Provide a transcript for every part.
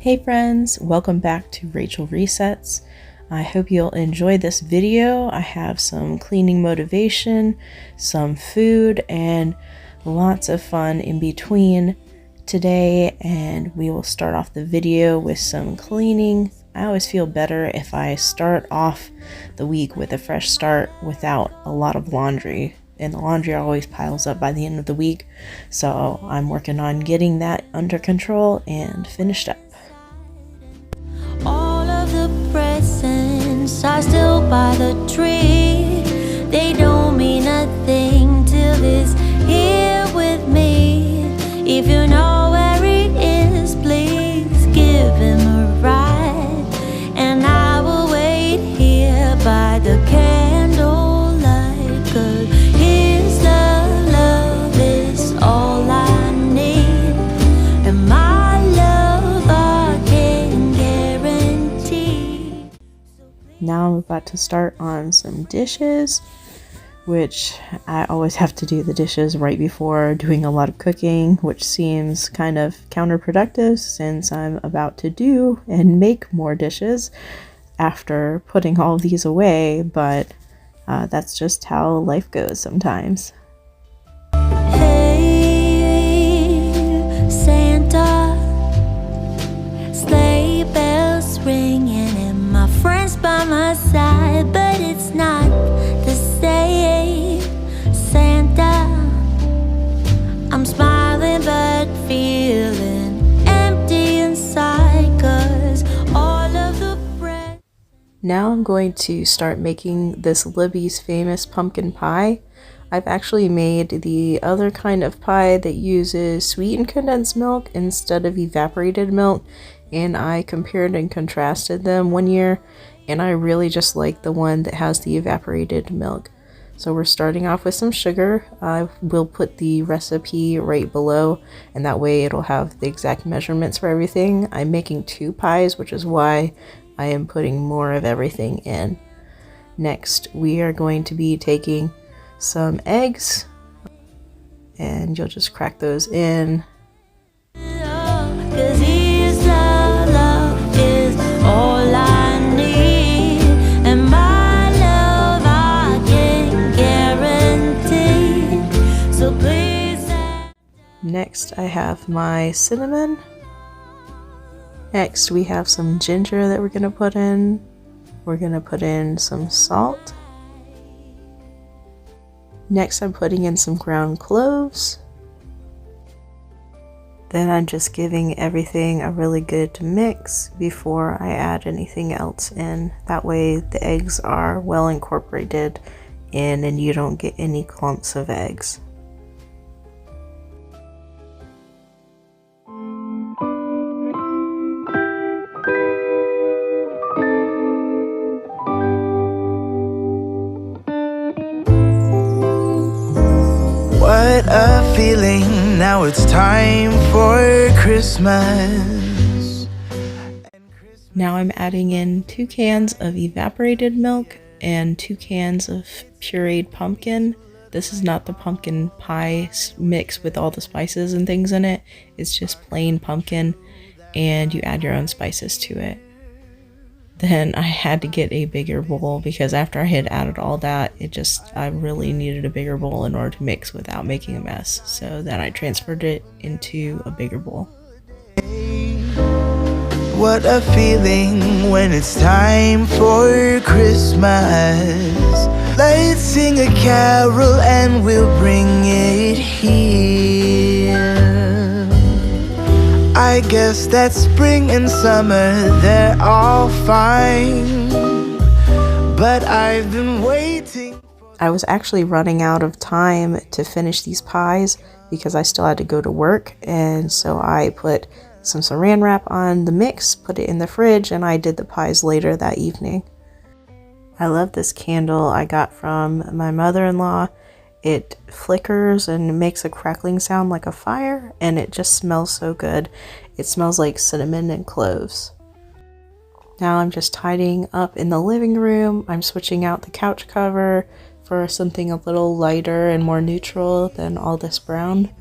Hey friends, welcome back to Rachel Resets. I hope you'll enjoy this video. I have some cleaning motivation, some food, and lots of fun in between today, and we will start off the video with some cleaning. I always feel better if I start off the week with a fresh start without a lot of laundry. And the laundry always piles up by the end of the week, so I'm working on getting that under control and finished up. All of the presents are still by the tree. They don't mean a thing till it's here with me. If you know where he is, please give him a ride. And I will wait here by the candlelight, 'cause his love is all I need. And my love I can guarantee. Now I'm about to start on some dishes, which I always have to do the dishes right before doing a lot of cooking, which seems kind of counterproductive since I'm about to do and make more dishes after putting all these away, but that's just how life goes sometimes. Hey, Santa, sleigh bells ringing and my friends by my side, but it's not the same. Santa, I'm smiling but feeling empty inside, 'cause all of the bread. Now I'm going to start making this Libby's famous pumpkin pie. I've actually made the other kind of pie that uses sweetened condensed milk instead of evaporated milk, and I compared and contrasted them one year, and I really just like the one that has the evaporated milk. So we're starting off with some sugar. I will put the recipe right below, and that way it'll have the exact measurements for everything. I'm making 2 pies, which is why I am putting more of everything in. Next, we are going to be taking some eggs, and you'll just crack those in. 'Cause his love is all I need, and my love I can guarantee. So please. Next, I have my cinnamon. Next, we have some ginger that we're going to put in. We're going to put in some salt. Next, I'm putting in some ground cloves. Then I'm just giving everything a really good mix before I add anything else in. That way the eggs are well incorporated in and you don't get any clumps of eggs. What a feeling, now it's time for Christmas. Now I'm adding in 2 cans of evaporated milk and 2 cans of pureed pumpkin. This is not the pumpkin pie mix with all the spices and things in it. It's just plain pumpkin, and you add your own spices to it. Then I had to get a bigger bowl because after I had added all that, I really needed a bigger bowl in order to mix without making a mess. So then I transferred it into a bigger bowl. What a feeling when it's time for Christmas. Let's sing a carol and we'll bring it here. I guess that spring and summer, they're all fine, but I've been waiting. I was actually running out of time to finish these pies because I still had to go to work, and so I put some saran wrap on the mix, put it in the fridge, and I did the pies later that evening. I love this candle I got from my mother-in-law. It flickers and makes a crackling sound like a fire, and it just smells so good. It smells like cinnamon and cloves. Now I'm just tidying up in the living room. I'm switching out the couch cover for something a little lighter and more neutral than all this brown.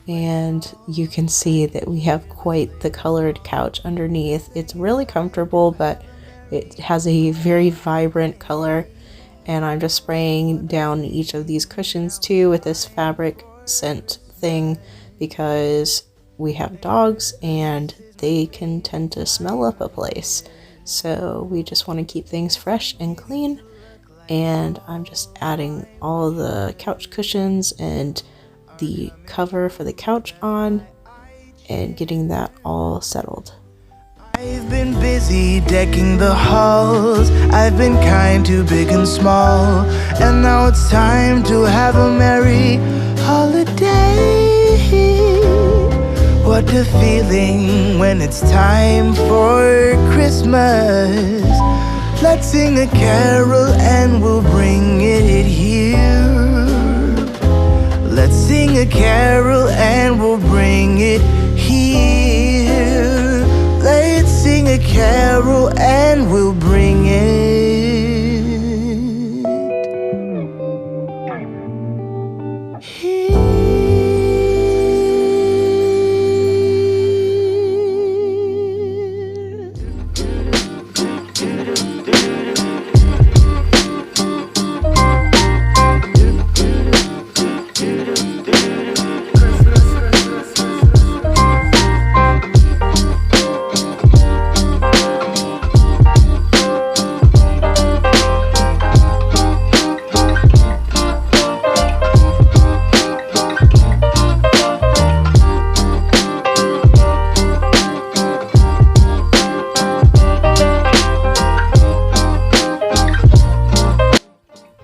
and you can see that we have quite the colored couch underneath. It's really comfortable, but it has a very vibrant color, and I'm just spraying down each of these cushions too with this fabric scent thing because we have dogs and they can tend to smell up a place. So we just want to keep things fresh and clean, and I'm just adding all the couch cushions and the cover for the couch on and getting that all settled. I've been busy decking the halls. I've been kind to big and small, and now it's time to have a merry holiday. What a feeling when it's time for Christmas. Let's sing a carol and we'll bring it here. Let's sing a carol and we'll bring it here. Let's sing a carol and we'll bring it here.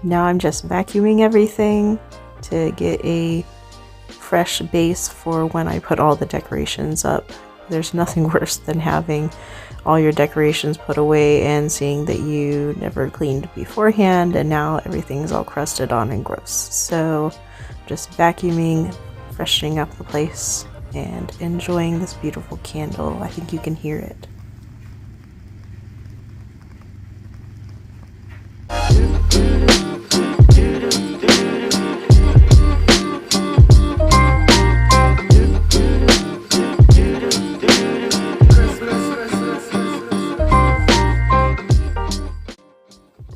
Now I'm just vacuuming everything to get a fresh base for when I put all the decorations up. There's nothing worse than having all your decorations put away and seeing that you never cleaned beforehand and now everything's all crusted on and gross. So just vacuuming, freshening up the place, and enjoying this beautiful candle. I think you can hear it.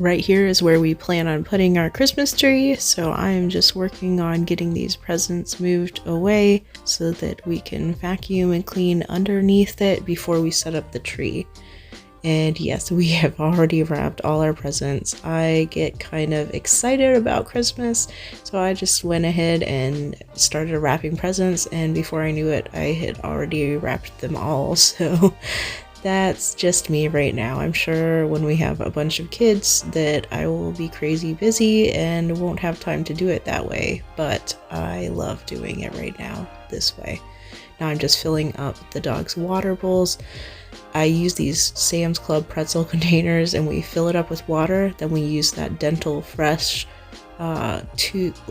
Right here is where we plan on putting our Christmas tree, so I'm just working on getting these presents moved away so that we can vacuum and clean underneath it before we set up the tree. And yes, we have already wrapped all our presents. I get kind of excited about Christmas, so I just went ahead and started wrapping presents, and before I knew it, I had already wrapped them all. So that's just me right now. I'm sure when we have a bunch of kids that I will be crazy busy and won't have time to do it that way, but I love doing it right now this way. Now I'm just filling up the dog's water bowls. I use these Sam's Club pretzel containers and we fill it up with water. Then we use that Dental Fresh teeth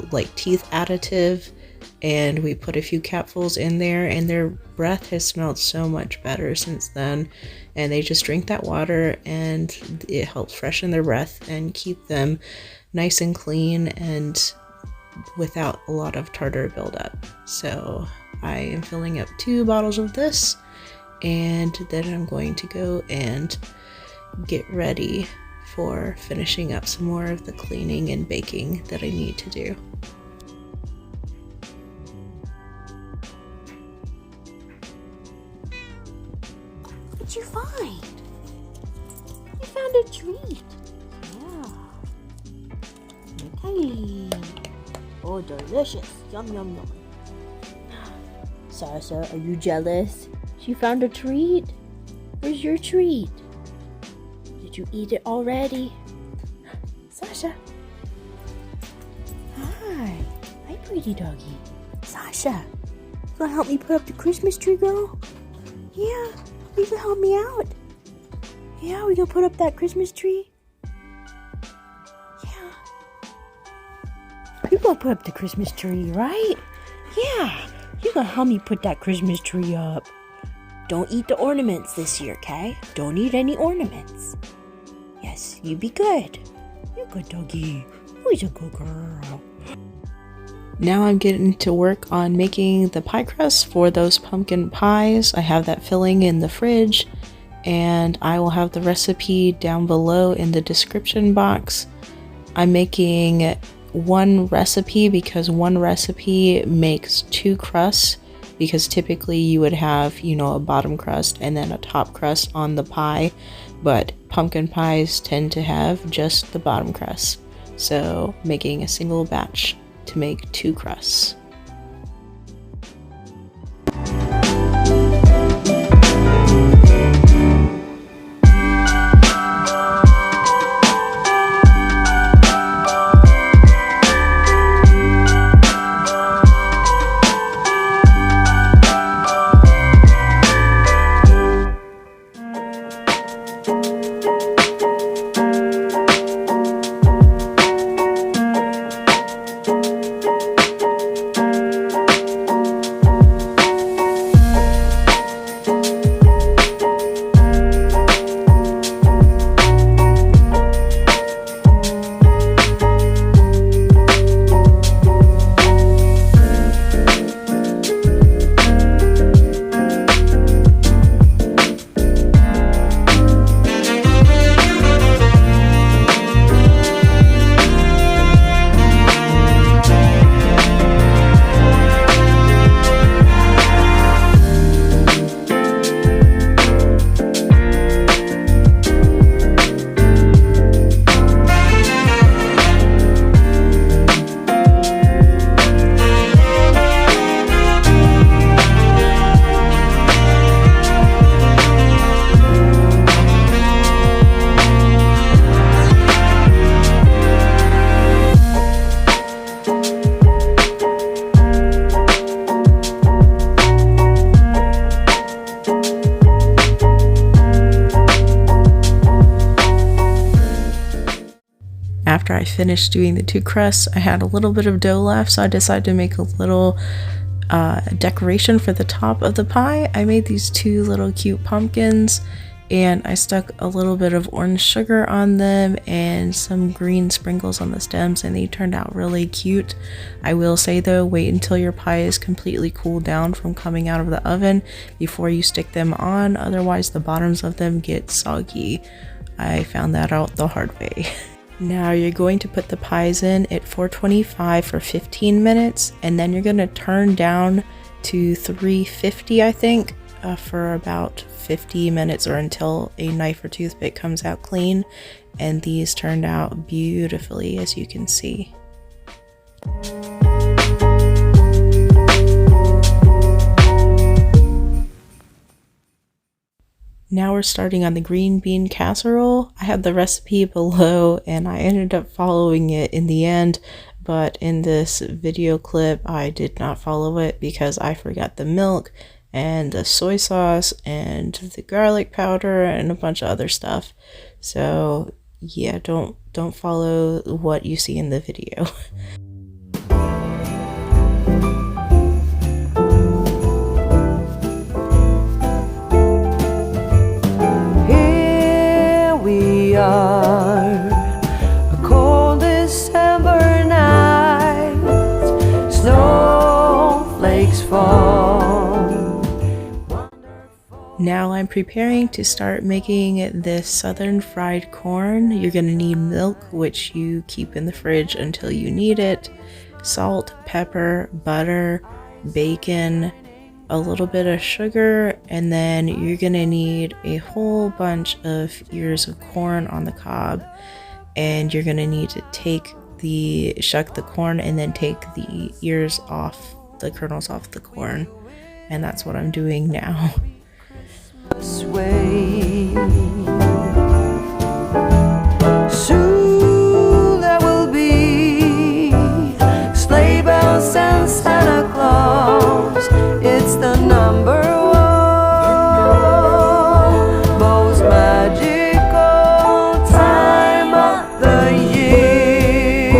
additive, and we put a few capfuls in there, and their breath has smelled so much better since then, and they just drink that water and it helps freshen their breath and keep them nice and clean and without a lot of tartar buildup. So I am filling up 2 bottles of this, and then I'm going to go and get ready for finishing up some more of the cleaning and baking that I need to do. What did you find? You found a treat. Yeah. Okay. Oh, delicious. Yum, yum, yum. Sasha, are you jealous? She found a treat. Where's your treat? Did you eat it already? Sasha. Hi. Hi, pretty doggy. Sasha, you gonna help me put up the Christmas tree, girl? Yeah. You can help me out. Yeah, we gonna put up that Christmas tree. Yeah. You gonna put up the Christmas tree, right? Yeah. You gonna help me put that Christmas tree up. Don't eat the ornaments this year, okay? Don't eat any ornaments. Yes, you be good. You're a good doggy. Always a good girl. Now I'm getting to work on making the pie crust for those pumpkin pies. I have that filling in the fridge, and I will have the recipe down below in the description box. I'm making one recipe because one recipe makes 2 crusts, because typically you would have, you know, a bottom crust and then a top crust on the pie, but pumpkin pies tend to have just the bottom crust. So making a single batch to make 2 crusts. After I finished doing the 2 crusts, I had a little bit of dough left, so I decided to make a little decoration for the top of the pie. I made these 2 little cute pumpkins, and I stuck a little bit of orange sugar on them and some green sprinkles on the stems, and they turned out really cute. I will say though, wait until your pie is completely cooled down from coming out of the oven before you stick them on, otherwise the bottoms of them get soggy. I found that out the hard way. Now you're going to put the pies in at 425 for 15 minutes, and then you're going to turn down to 350, I think, for about 50 minutes or until a knife or toothpick comes out clean. And these turned out beautifully, as you can see. Now we're starting on the green bean casserole. I have the recipe below and I ended up following it in the end, but in this video clip I did not follow it because I forgot the milk and the soy sauce and the garlic powder and a bunch of other stuff. So yeah, don't follow what you see in the video. A cold December night, snowflakes fall. Now I'm preparing to start making this southern fried corn. You're gonna need milk, which you keep in the fridge until you need it, salt, pepper, butter, bacon, a little bit of sugar, and then you're gonna need a whole bunch of ears of corn on the cob, and you're gonna need to shuck the corn and then take the ears off, the kernels off the corn, and that's what I'm doing now. Soon there will be sleigh bells and Santa Claus. It's the number one most magical time of the year.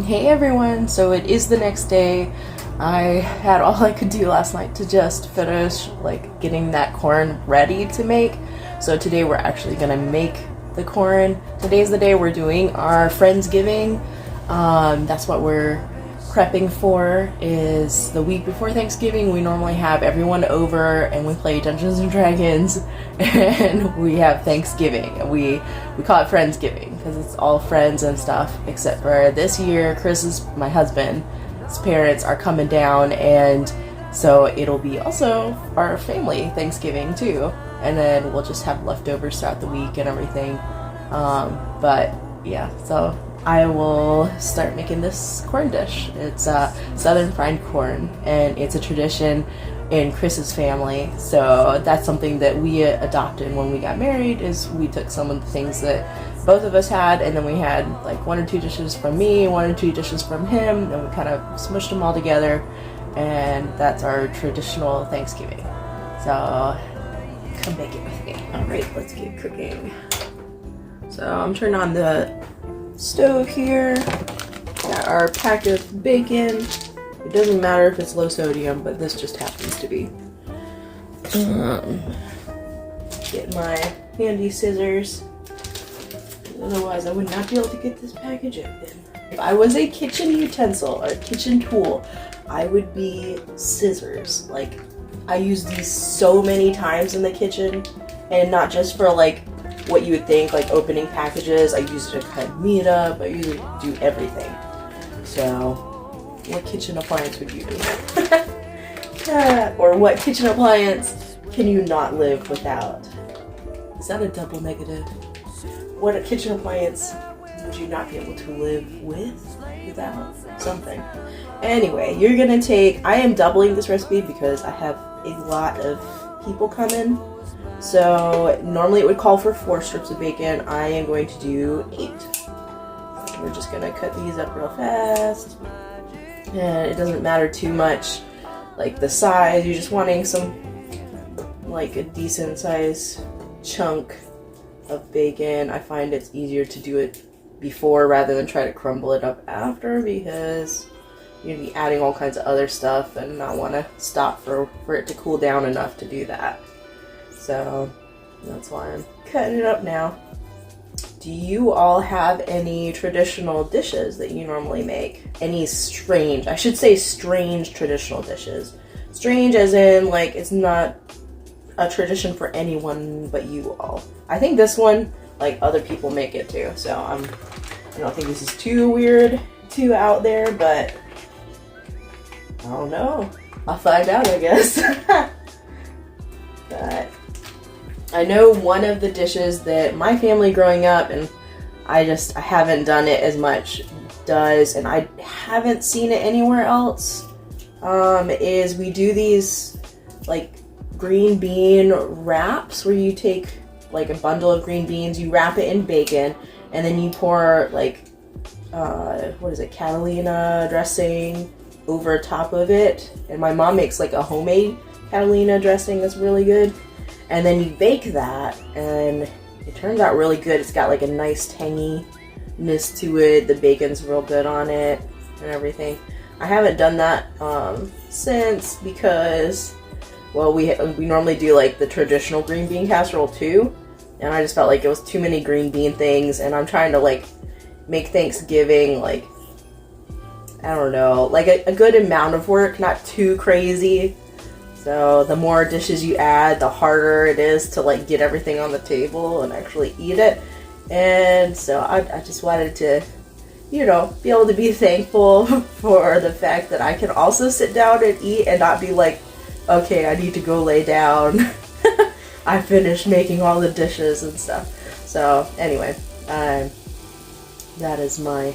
Hey everyone, so it is the next day. I had all I could do last night to just finish getting that corn ready to make. So today we're actually gonna make the corn. Today's the day we're doing our Friendsgiving. That's what we're prepping for. Is the week before Thanksgiving. We normally have everyone over and we play Dungeons and Dragons, and we have Thanksgiving. We call it Friendsgiving because it's all friends and stuff, except for this year my husband's parents are coming down, and so it'll be also our family Thanksgiving too, and then we'll just have leftovers throughout the week and everything. But yeah, so I will start making this corn dish. It's southern fried corn, and it's a tradition in Chris's family. So that's something that we adopted when we got married. Is we took some of the things that both of us had, and then we had like 1 or 2 dishes from me, 1 or 2 dishes from him, and we kind of smushed them all together, and that's our traditional Thanksgiving. So come make it with me. All right, let's get cooking. So I'm turning on the stove here. Got our pack of bacon. It doesn't matter if it's low sodium, but this just happens to be. Get my handy scissors. Otherwise, I would not be able to get this package open. If I was a kitchen utensil or a kitchen tool, I would be scissors. Like, I use these so many times in the kitchen, and not just for like what you would think, like opening packages. I use it to cut meat up. I use it to do everything. So, what kitchen appliance would you do? Or what kitchen appliance can you not live without? Is that a double negative? What a kitchen appliance would you not be able to live without something? Anyway, you're gonna I am doubling this recipe because I have a lot of people coming. So normally it would call for 4 strips of bacon. I am going to do 8. We're just gonna cut these up real fast. And it doesn't matter too much, like the size. You're just wanting some, like a decent size chunk of bacon. I find it's easier to do it before rather than try to crumble it up after, because you're gonna be adding all kinds of other stuff and not want to stop for it to cool down enough to do that. So that's why I'm cutting it up now. Do you all have any traditional dishes that you normally make? Any strange, I should say strange traditional dishes. Strange as in, like, it's not a tradition for anyone but you all. I think this one, like, other people make it too, so I don't think this is too weird, too out there, but I don't know. I'll find out, I guess. But I know one of the dishes that my family growing up, and I haven't done it as much, does, and I haven't seen it anywhere else, is we do these like green bean wraps where you take like a bundle of green beans, you wrap it in bacon, and then you pour like what is it, Catalina dressing over top of it. And my mom makes like a homemade Catalina dressing that's really good. And then you bake that, and it turns out really good. It's got like a nice tanginess to it. The bacon's real good on it and everything. I haven't done that since, because, well, we normally do like the traditional green bean casserole too, and I just felt like it was too many green bean things, and I'm trying to like make Thanksgiving like, I don't know, like a good amount of work, not too crazy. So the more dishes you add, the harder it is to like get everything on the table and actually eat it. And so I just wanted to, you know, be able to be thankful for the fact that I can also sit down and eat and not be like, okay, I need to go lay down. I finished making all the dishes and stuff. So anyway, that is my,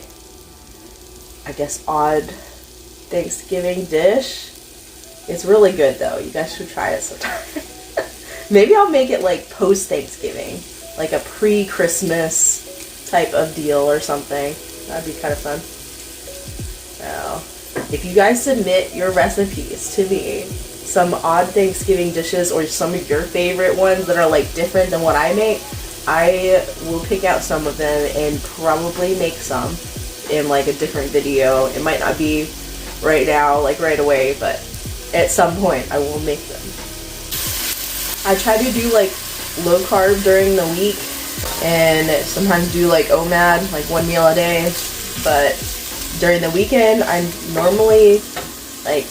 I guess, odd Thanksgiving dish. It's really good though. You guys should try it sometime. Maybe I'll make it like post-Thanksgiving, like a pre-Christmas type of deal or something. That'd be kind of fun. So, if you guys submit your recipes to me, some odd Thanksgiving dishes or some of your favorite ones that are like different than what I make, I will pick out some of them and probably make some in like a different video. It might not be right now, like right away, but at some point I will make them. I try to do like low carb during the week and sometimes do like OMAD, like one meal a day, but during the weekend, I'm normally, like,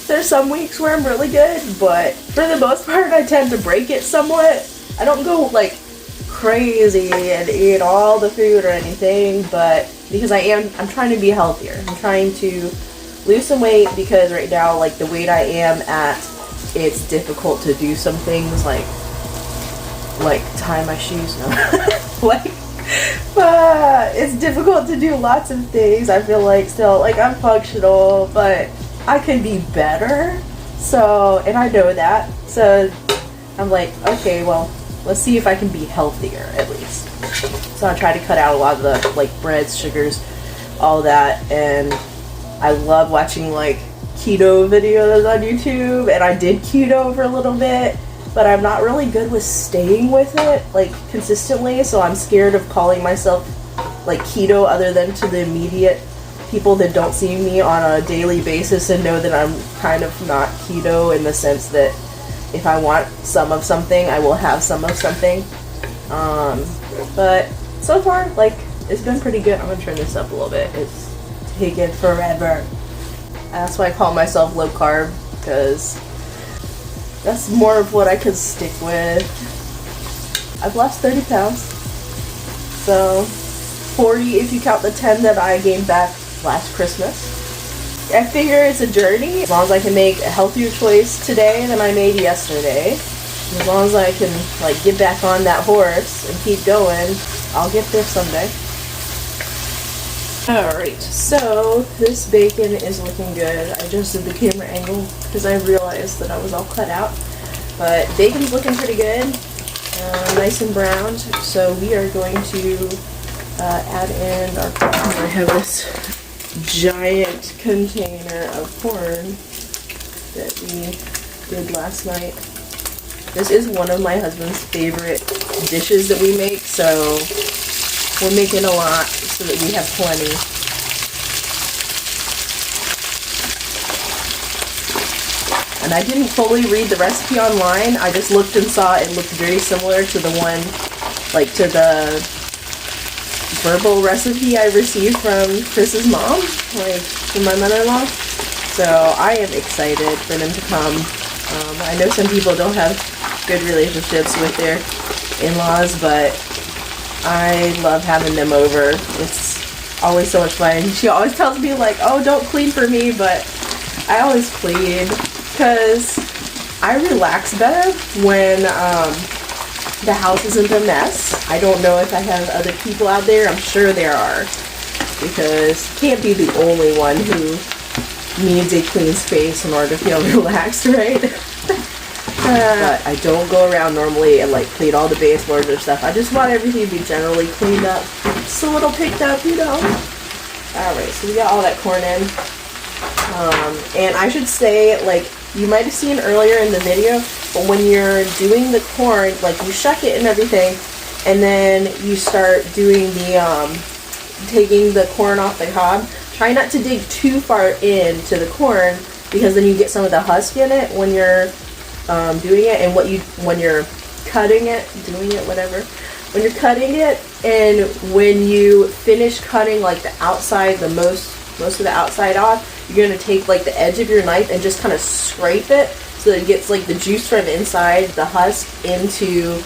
there's some weeks where I'm really good, but for the most part, I tend to break it somewhat. I don't go, like, crazy and eat all the food or anything, but because I'm trying to be healthier. I'm trying to lose some weight because right now, like, the weight I am at, it's difficult to do some things like tie my shoes. No. Like, it's difficult to do lots of things. I feel like still, like, I'm functional, but I could be better. So, and I know that. So I'm like, okay, well, let's see if I can be healthier at least. So I try to cut out a lot of the, like, breads, sugars, all that. And I love watching, like, keto videos on YouTube, and I did keto for a little bit, but I'm not really good with staying with it, like, consistently, so I'm scared of calling myself, like, keto other than to the immediate people that don't see me on a daily basis and know that I'm kind of not keto in the sense that if I want some of something, I will have some of something. But so far, like, it's been pretty good. I'm gonna turn this up a little bit. It's taken forever. That's why I call myself low carb, because that's more of what I can stick with. I've lost 30 pounds. So 40 if you count the 10 that I gained back last Christmas. I figure it's a journey. As long as I can make a healthier choice today than I made yesterday, as long as I can, like, get back on that horse and keep going, I'll get there someday. Alright, so this bacon is looking good. I adjusted the camera angle because I realized that I was all cut out. But bacon's looking pretty good, nice and browned. So we are going to add in our corn. I have this giant container of corn that we did last night. This is one of my husband's favorite dishes that we make, so we're making a lot so that we have plenty. And I didn't fully read the recipe online. I just looked and saw it looked very similar to the one, like, to the verbal recipe I received from Chris's mom, like, from my mother-in-law. So I am excited for them to come. I know some people don't have good relationships with their in-laws, but I love having them over. It's always so much fun. She always tells me, like, oh, don't clean for me, but I always clean because I relax better when the house isn't a mess. I don't know if I have other people out there. I'm sure there are, because you can't be the only one who needs a clean space in order to feel relaxed, right? But I don't go around normally and, like, clean all the baseboards or stuff. I just want everything to be generally cleaned up, just a little picked up, you know. Alright, so we got all that corn in. And I should say, like, you might have seen earlier in the video, but when you're doing the corn, like, you shuck it and everything, and then you start doing the, taking the corn off the cob. Try not to dig too far into the corn, because then you get some of the husk in it when you're doing it, and when you're cutting it, when you're cutting it, and when you finish cutting, like, the outside, most of the outside off, you're going to take, like, the edge of your knife and just kind of scrape it so that it gets, like, the juice from inside the husk into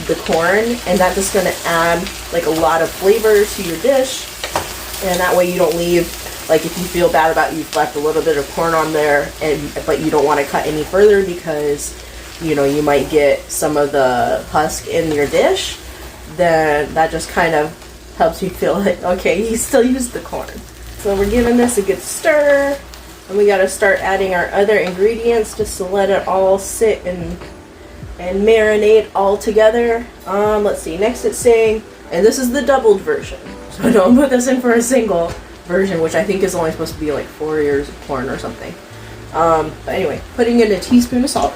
the corn, and that's just going to add, like, a lot of flavor to your dish. And that way you don't leave, like, if you feel bad about you've left a little bit of corn on there, but you don't want to cut any further because, you know, you might get some of the husk in your dish, then that just kind of helps you feel like, okay, you still use the corn. So we're giving this a good stir, and we got to start adding our other ingredients just to let it all sit and marinate all together. Let's see, next it's saying, and this is the doubled version, so don't put this in for a single version, which I think is only supposed to be like 4 ears of corn or something. But anyway, putting in a teaspoon of salt,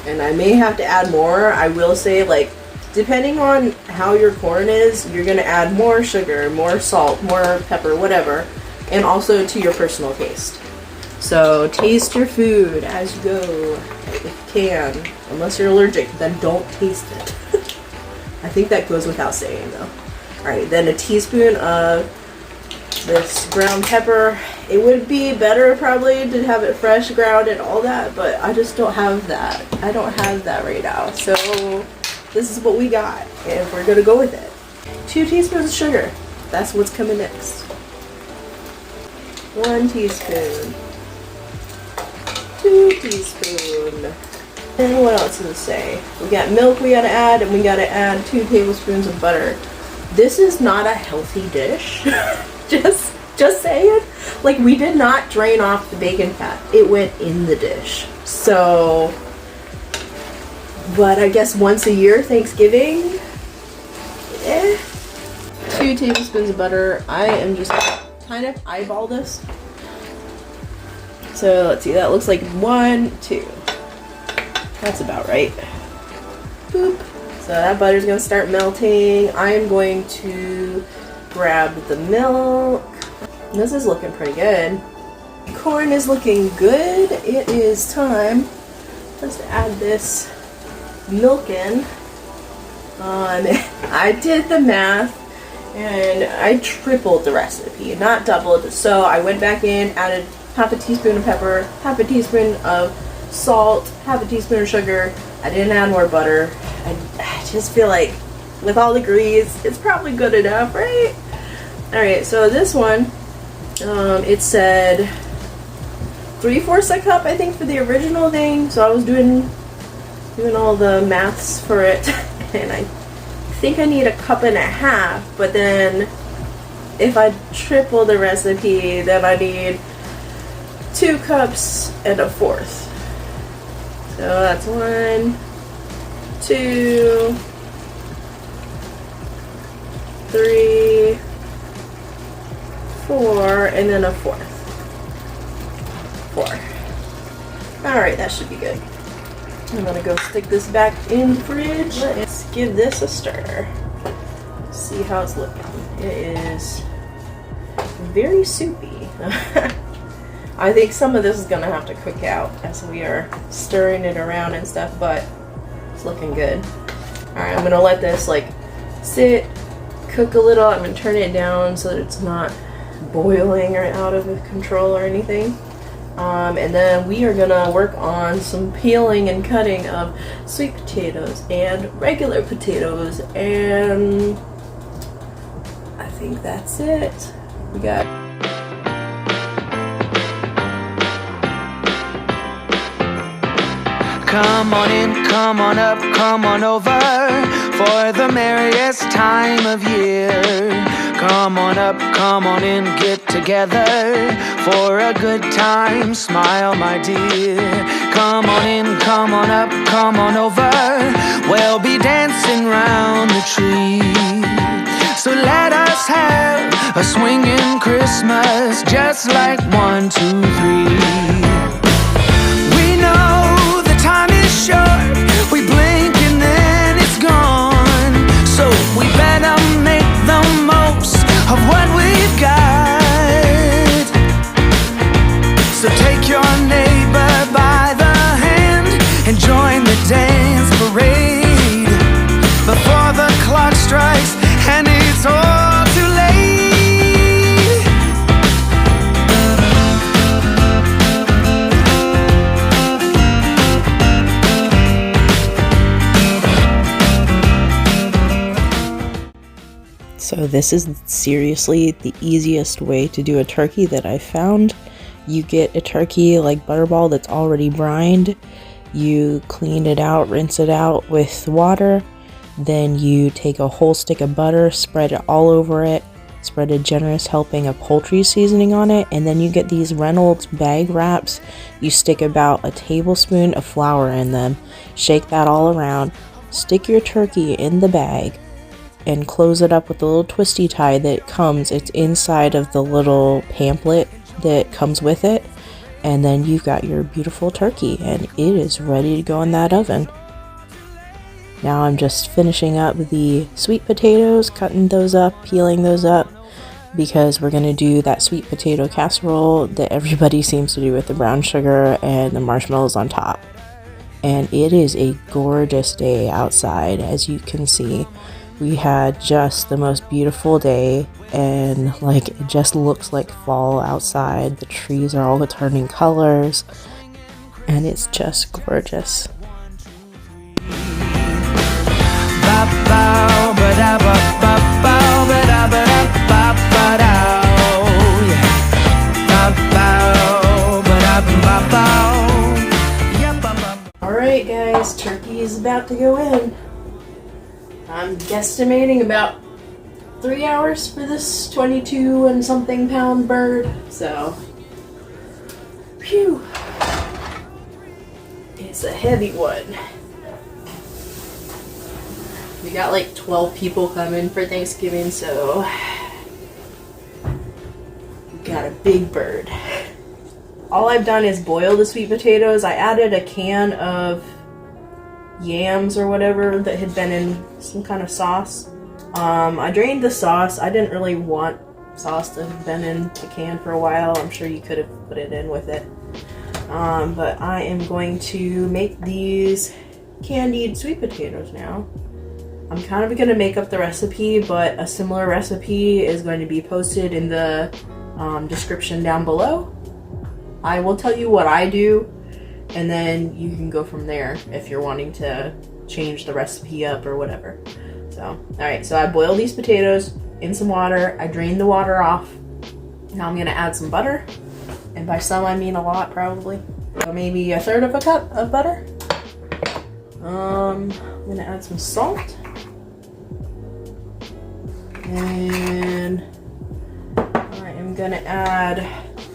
and I may have to add more. I will say, like, depending on how your corn is, you're going to add more sugar, more salt, more pepper, whatever, and also to your personal taste. So taste your food as you go, if you can. Unless you're allergic, then don't taste it. I think that goes without saying, though. Alright, then a teaspoon of this ground pepper. It would be better probably to have it fresh ground and all that, but I just don't have that. I don't have that right now. So this is what we got, and we're gonna go with it. 2 teaspoons of sugar. That's what's coming next. 1 teaspoon. 2 teaspoons. And what else does it say? We got milk we gotta add, and we gotta add 2 tablespoons of butter. This is not a healthy dish. just saying. Like, we did not drain off the bacon fat. It went in the dish. So, but I guess once a year, Thanksgiving, 2 tablespoons of butter. I am just kind of eyeball this. So let's see, that looks like 1, 2. That's about right. Boop. So that butter's gonna start melting. I am going to grab the milk. This is looking pretty good. Corn is looking good. It is time for us to add this milk in. I did the math and I tripled the recipe, not doubled. So I went back in, added half a teaspoon of pepper, half a teaspoon of salt, half a teaspoon of sugar. I didn't add more butter. I just feel like with all the grease, it's probably good enough, right? Alright, so this one, it said 3/4 a cup, I think, for the original thing. So I was doing all the maths for it, and I think I need 1.5 cups, but then if I triple the recipe, then I need 2 cups and 1/4. So that's 1, 2, 3, 4, and then 1/4. 4. Alright, that should be good. I'm gonna go stick this back in the fridge. Let's give this a stir. See how it's looking. It is very soupy. I think some of this is gonna have to cook out as we are stirring it around and stuff, but it's looking good. Alright, I'm gonna let this like sit, cook a little. I'm gonna turn it down so that it's not boiling or out of control or anything. And then we are gonna work on some peeling and cutting of sweet potatoes and regular potatoes, and I think that's it. We got Come on in, come on up, come on over for the merriest time of year. Come on up, come on in, get together for a good time. Smile, my dear. Come on in, come on up, come on over. We'll be dancing round the tree. So let us have a swinging Christmas, just like 1, 2, 3. We know the time is short, we blink and then it's gone. So we better make the most of what we've got. So take your neighbor by the hand and join the dance parade before the clock strikes and it's all too late. So this is seriously the easiest way to do a turkey that I found. You get a turkey like butterball that's already brined. You clean it out, rinse it out with water. Then you take a whole stick of butter, spread it all over it, spread a generous helping of poultry seasoning on it, and then you get these Reynolds bag wraps. You stick about a tablespoon of flour in them, shake that all around, stick your turkey in the bag, and close it up with a little twisty tie that comes, it's inside of the little pamphlet that comes with it, and then you've got your beautiful turkey and it is ready to go in that oven. Now I'm just finishing up the sweet potatoes, cutting those up, peeling those up, because we're going to do that sweet potato casserole that everybody seems to do with the brown sugar and the marshmallows on top. And it is a gorgeous day outside, as you can see. We had just the most beautiful day. and like it just looks like fall outside. The trees are all turning colors and it's just gorgeous. Alright guys, turkey is about to go in. I'm guesstimating about 3 hours for this 22 and something pound bird, so phew, it's a heavy one. We got like 12 people coming for Thanksgiving, so we got a big bird. All I've done is boil the sweet potatoes. I added a can of yams or whatever that had been in some kind of sauce. I drained the sauce. I didn't really want sauce to have been in the can for a while. I'm sure you could have put it in with it. But I am going to make these candied sweet potatoes now. I'm kind of going to make up the recipe, but a similar recipe is going to be posted in the description down below. I will tell you what I do, and then you can go from there if you're wanting to change the recipe up or whatever. So, alright, so I boiled these potatoes in some water. I drained the water off. Now I'm going to add some butter, and by some I mean a lot probably. So maybe 1/3 of a cup of butter. I'm going to add some salt. And I am going to add,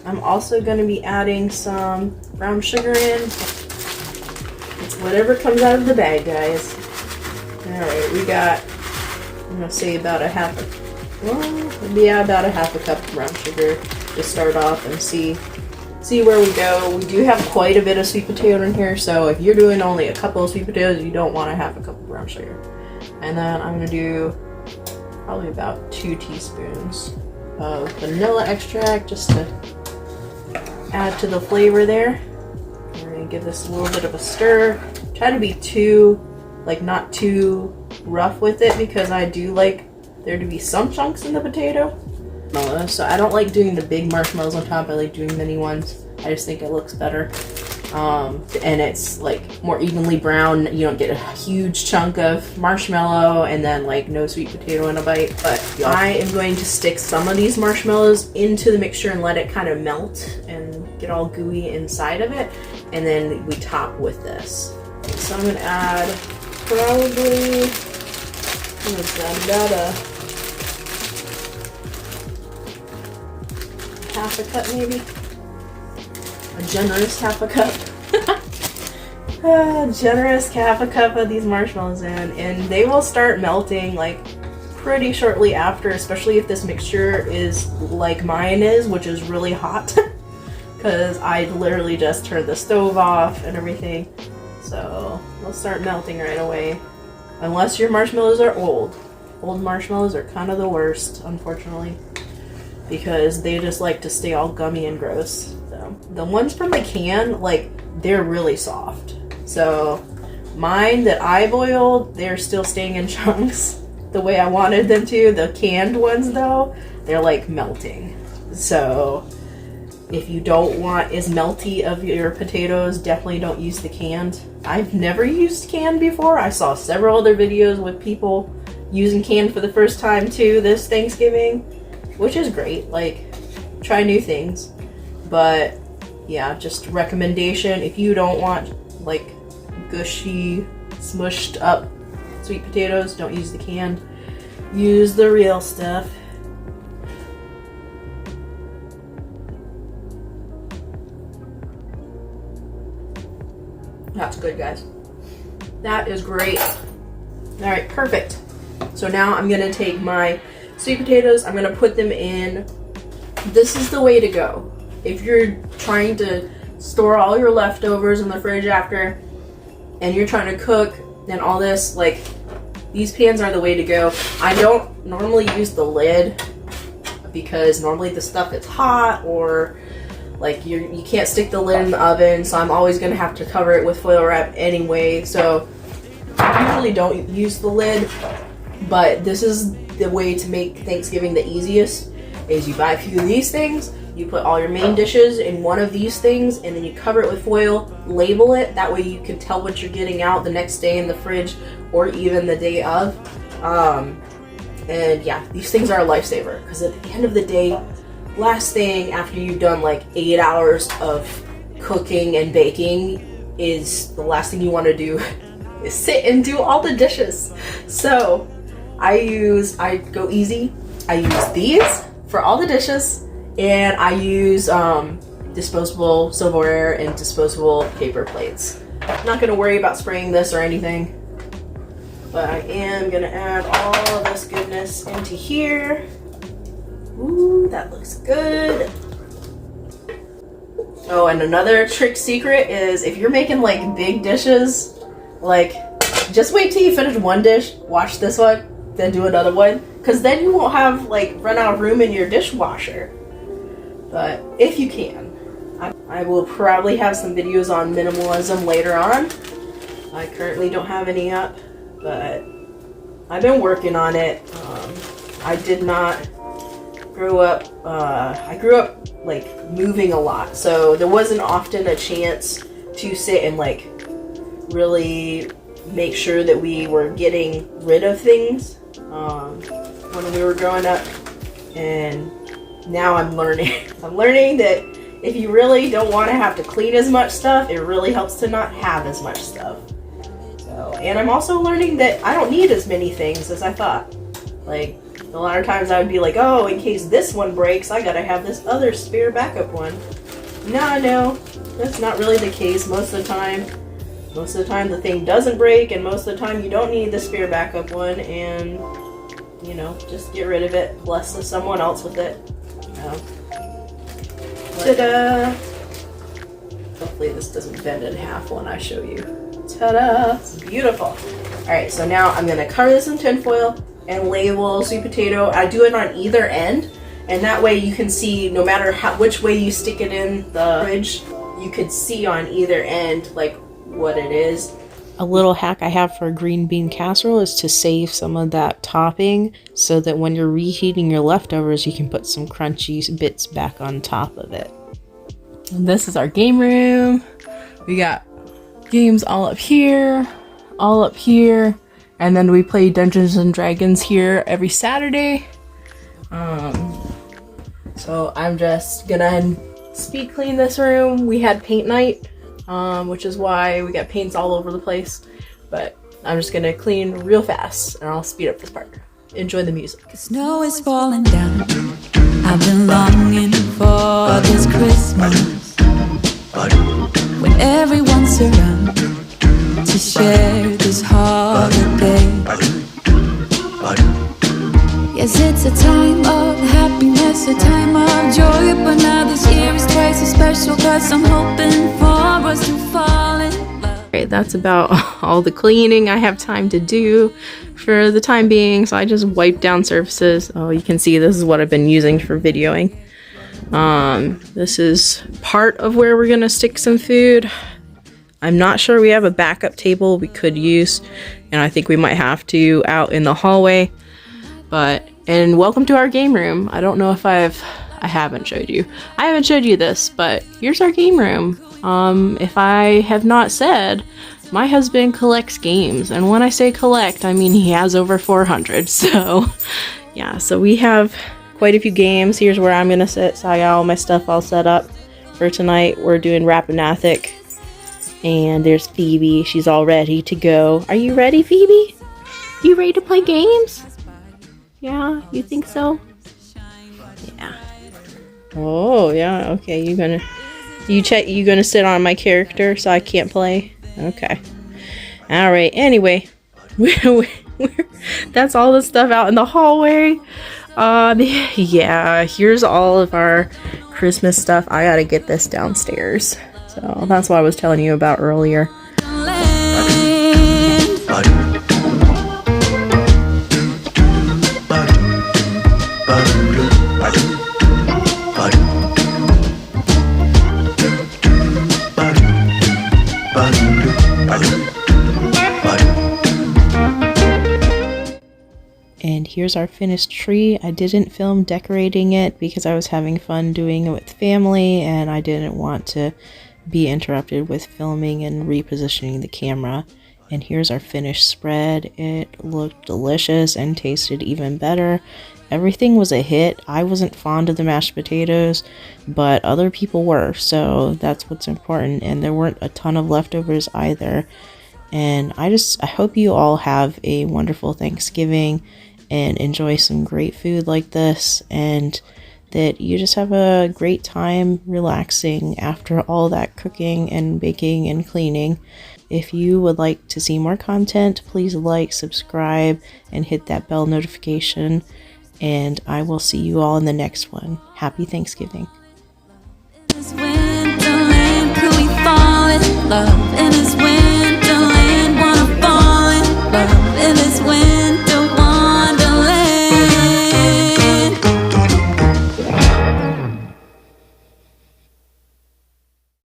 I'm also going to be adding some brown sugar in. It's whatever comes out of the bag, guys. Alright, we got, I'm going to say about a half a cup of brown sugar to start off and see where we go. We do have quite a bit of sweet potato in here, so if you're doing only a couple of sweet potatoes, you don't want a half a cup of brown sugar. And then I'm going to do probably about 2 teaspoons of vanilla extract just to add to the flavor there. We're going to give this a little bit of a stir. Try to be not too rough with it, because I do like there to be some chunks in the potato. So I don't like doing the big marshmallows on top. I like doing mini ones. I just think it looks better. And it's like more evenly brown. You don't get a huge chunk of marshmallow and then like no sweet potato in a bite. But I am going to stick some of these marshmallows into the mixture and let it kind of melt and get all gooey inside of it. And then we top with this. So I'm going to add probably about a half a cup maybe. A generous half a cup. Generous half a cup of these marshmallows in, and they will start melting like pretty shortly after, especially if this mixture is like mine is, which is really hot, because I literally just turned the stove off and everything. So they'll start melting right away, unless your marshmallows are old. Old marshmallows are kind of the worst, unfortunately, because they just like to stay all gummy and gross. So the ones from the can, like, they're really soft. So mine that I boiled, they're still staying in chunks the way I wanted them to. The canned ones though, they're like melting. So if you don't want as melty of your potatoes, definitely don't use the canned. I've never used canned before. I saw several other videos with people using canned for the first time too this Thanksgiving, which is great. Like, try new things. But yeah, just recommendation, if you don't want like gushy, smushed up sweet potatoes, don't use the canned. Use the real stuff. That's good, guys. That is great. All right, perfect. So now I'm gonna take my sweet potatoes, I'm gonna put them in. This is the way to go. If you're trying to store all your leftovers in the fridge after, and you're trying to cook and all this, like, these pans are the way to go. I don't normally use the lid because normally the stuff is hot, or like you can't stick the lid in the oven, so I'm always gonna have to cover it with foil wrap anyway. So I usually don't use the lid. But this is the way to make Thanksgiving the easiest, is you buy a few of these things, you put all your main dishes in one of these things, and then you cover it with foil, label it, that way you can tell what you're getting out the next day in the fridge or even the day of. And yeah, these things are a lifesaver, because at the end of the day, last thing after you've done like 8 hours of cooking and baking is the last thing you want to do is sit and do all the dishes. So I go easy. I use these for all the dishes, and I use disposable silverware and disposable paper plates. I'm not going to worry about spraying this or anything, but I am going to add all of this goodness into here. Ooh, that looks good. Oh, and another trick secret is if you're making like big dishes, like just wait till you finish one dish, wash this one, then do another one, because then you won't have like run out of room in your dishwasher. But if you can, I will probably have some videos on minimalism later on. I currently don't have any up, but I've been working on it. I did not grow up, I grew up like moving a lot, so there wasn't often a chance to sit and like really make sure that we were getting rid of things when we were growing up. And now I'm learning I'm learning that if you really don't want to have to clean as much stuff, it really helps to not have as much stuff. So, and I'm also learning that I don't need as many things as I thought. Like a lot of times I would be like, oh, in case this one breaks, I gotta have this other spare backup one. No, that's not really the case most of the time. Most of the time the thing doesn't break, and most of the time you don't need the spare backup one, and you know, just get rid of it, bless someone else with it. Ta-da! Hopefully this doesn't bend in half when I show you. Ta-da! Beautiful. Alright, so now I'm gonna cover this in tin foil and label sweet potato. I do it on either end, and that way you can see no matter which way you stick it in the fridge, you can see on either end like what it is. A little hack I have for a green bean casserole is to save some of that topping so that when you're reheating your leftovers, you can put some crunchy bits back on top of it. And this is our game room. We got games all up here, and then we play Dungeons and Dragons here every Saturday. So I'm just gonna speed clean this room. We had paint night, which is why we got paints all over the place. But I'm just gonna clean real fast, and I'll speed up this part. Enjoy the music. Snow is falling down. I've been longing for this Christmas, when everyone's around to share this holiday. Yes, it's a time of happiness, a time of joy, but now this year is twice as special, 'cause I'm hoping for us to fall in love. Okay, that's about all the cleaning I have time to do for the time being, so I just wipe down surfaces. Oh, you can see this is what I've been using for videoing. This is part of where we're gonna stick some food. I'm not sure we have a backup table we could use, and I think we might have to out in the hallway. And welcome to our game room. I don't know if I haven't showed you. I haven't showed you this, but here's our game room. If I have not said, my husband collects games, and when I say collect, I mean he has over 400. So yeah, so we have quite a few games. Here's where I'm gonna sit, so I got all my stuff all set up for tonight. We're doing Rappanathic, and there's Phoebe. She's all ready to go. Are you ready, Phoebe? You ready to play games? Yeah, you think so? Yeah. Oh, yeah, okay, you gonna sit on my character so I can't play? Okay. Alright, anyway. That's all the stuff out in the hallway. Yeah, here's all of our Christmas stuff. I gotta get this downstairs. So that's what I was telling you about earlier. And here's our finished tree. I didn't film decorating it because I was having fun doing it with family and I didn't want to be interrupted with filming and repositioning the camera. And here's our finished spread. It looked delicious and tasted even better. Everything was a hit. I wasn't fond of the mashed potatoes, but other people were, so that's what's important. And there weren't a ton of leftovers either. And I hope you all have a wonderful Thanksgiving and enjoy some great food like this, and that you just have a great time relaxing after all that cooking and baking and cleaning. If you would like to see more content, please like, subscribe, and hit that bell notification. And I will see you all in the next one. Happy Thanksgiving.